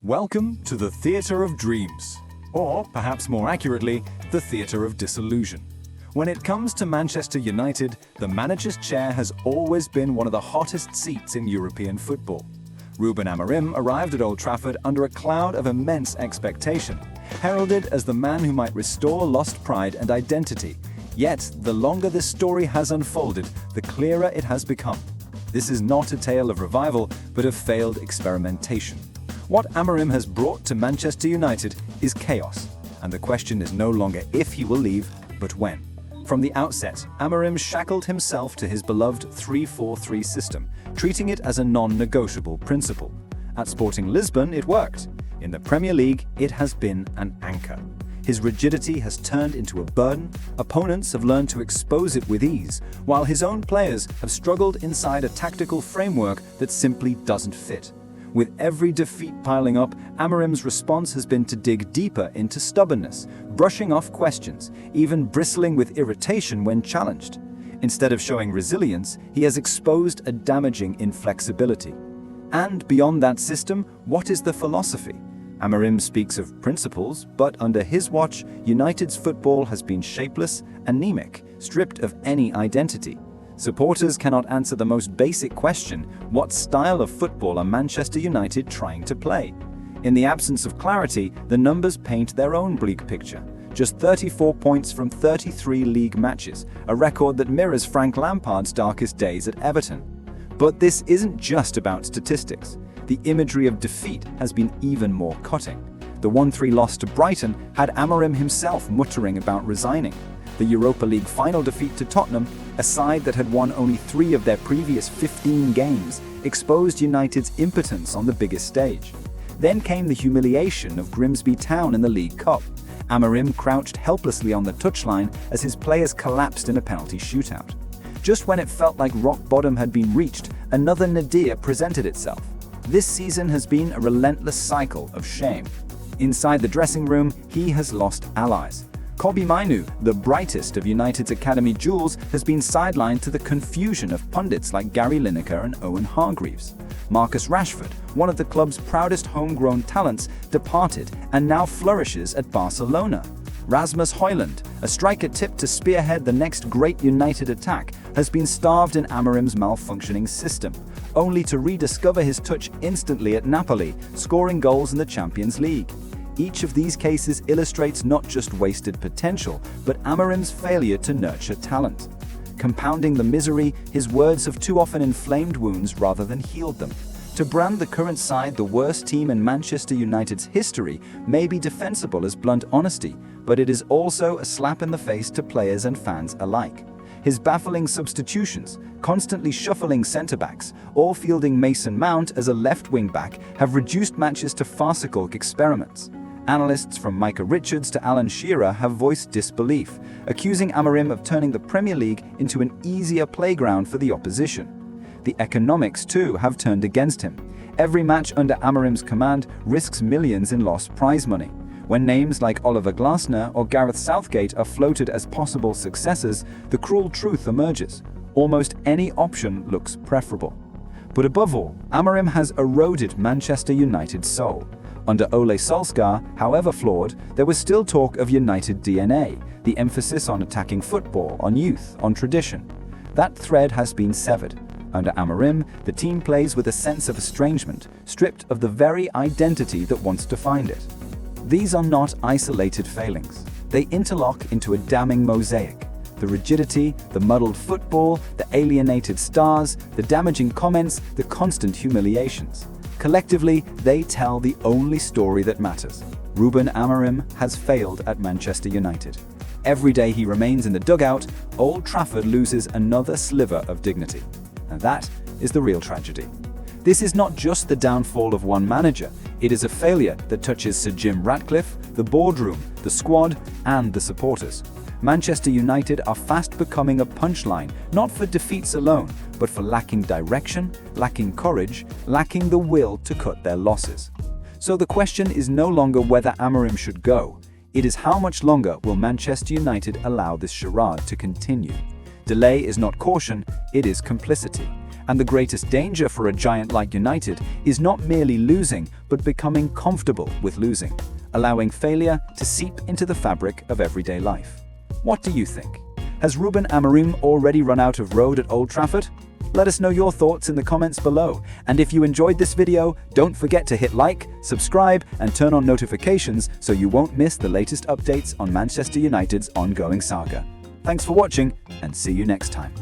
Welcome to the Theatre of Dreams, or perhaps more accurately, the Theatre of Disillusion. When it comes to Manchester United, the manager's chair has always been one of the hottest seats in European football. Ruben Amorim arrived at Old Trafford under a cloud of immense expectation, heralded as the man who might restore lost pride and identity. Yet, the longer this story has unfolded, the clearer it has become. This is not a tale of revival, but of failed experimentation. What Amorim has brought to Manchester United is chaos, and the question is no longer if he will leave, but when. From the outset, Amorim shackled himself to his beloved 3-4-3 system, treating it as a non-negotiable principle. At Sporting Lisbon, it worked. In the Premier League, it has been an anchor. His rigidity has turned into a burden, opponents have learned to expose it with ease, while his own players have struggled inside a tactical framework that simply doesn't fit. With every defeat piling up, Amorim's response has been to dig deeper into stubbornness, brushing off questions, even bristling with irritation when challenged. Instead of showing resilience, he has exposed a damaging inflexibility. And beyond that system, what is the philosophy? Amorim speaks of principles, but under his watch, United's football has been shapeless, anemic, stripped of any identity. Supporters cannot answer the most basic question: what style of football are Manchester United trying to play? In the absence of clarity, the numbers paint their own bleak picture. Just 34 points from 33 league matches, a record that mirrors Frank Lampard's darkest days at Everton. But this isn't just about statistics. The imagery of defeat has been even more cutting. The 1-3 loss to Brighton had Amorim himself muttering about resigning. The Europa League final defeat to Tottenham, a side that had won only 3 of their previous 15 games, exposed United's impotence on the biggest stage. Then came the humiliation of Grimsby Town in the League Cup. Amorim crouched helplessly on the touchline as his players collapsed in a penalty shootout. Just when it felt like rock bottom had been reached, another nadir presented itself. This season has been a relentless cycle of shame. Inside the dressing room, he has lost allies. Kobbie Mainoo, the brightest of United's academy jewels, has been sidelined to the confusion of pundits like Gary Lineker and Owen Hargreaves. Marcus Rashford, one of the club's proudest homegrown talents, departed and now flourishes at Barcelona. Rasmus Højlund, a striker tipped to spearhead the next great United attack, has been starved in Amorim's malfunctioning system, only to rediscover his touch instantly at Napoli, scoring goals in the Champions League. Each of these cases illustrates not just wasted potential, but Amorim's failure to nurture talent. Compounding the misery, his words have too often inflamed wounds rather than healed them. To brand the current side the worst team in Manchester United's history may be defensible as blunt honesty, but it is also a slap in the face to players and fans alike. His baffling substitutions, constantly shuffling centre-backs, or fielding Mason Mount as a left wing-back have reduced matches to farcical experiments. Analysts from Micah Richards to Alan Shearer have voiced disbelief, accusing Amorim of turning the Premier League into an easier playground for the opposition. The economics, too, have turned against him. Every match under Amorim's command risks millions in lost prize money. When names like Oliver Glasner or Gareth Southgate are floated as possible successors, the cruel truth emerges. Almost any option looks preferable. But above all, Amorim has eroded Manchester United's soul. Under Ole Solskjaer, however flawed, there was still talk of United DNA, the emphasis on attacking football, on youth, on tradition. That thread has been severed. Under Amorim, the team plays with a sense of estrangement, stripped of the very identity that once defined it. These are not isolated failings. They interlock into a damning mosaic. The rigidity, the muddled football, the alienated stars, the damaging comments, the constant humiliations. Collectively, they tell the only story that matters. Ruben Amorim has failed at Manchester United. Every day he remains in the dugout, Old Trafford loses another sliver of dignity. And that is the real tragedy. This is not just the downfall of one manager. It is a failure that touches Sir Jim Ratcliffe, the boardroom, the squad, and the supporters. Manchester United are fast becoming a punchline, not for defeats alone, but for lacking direction, lacking courage, lacking the will to cut their losses. So the question is no longer whether Amorim should go. It is how much longer will Manchester United allow this charade to continue. Delay is not caution, it is complicity. And the greatest danger for a giant like United is not merely losing, but becoming comfortable with losing, allowing failure to seep into the fabric of everyday life. What do you think? Has Ruben Amorim already run out of road at Old Trafford? Let us know your thoughts in the comments below. And if you enjoyed this video, don't forget to hit like, subscribe, and turn on notifications so you won't miss the latest updates on Manchester United's ongoing saga. Thanks for watching, and see you next time.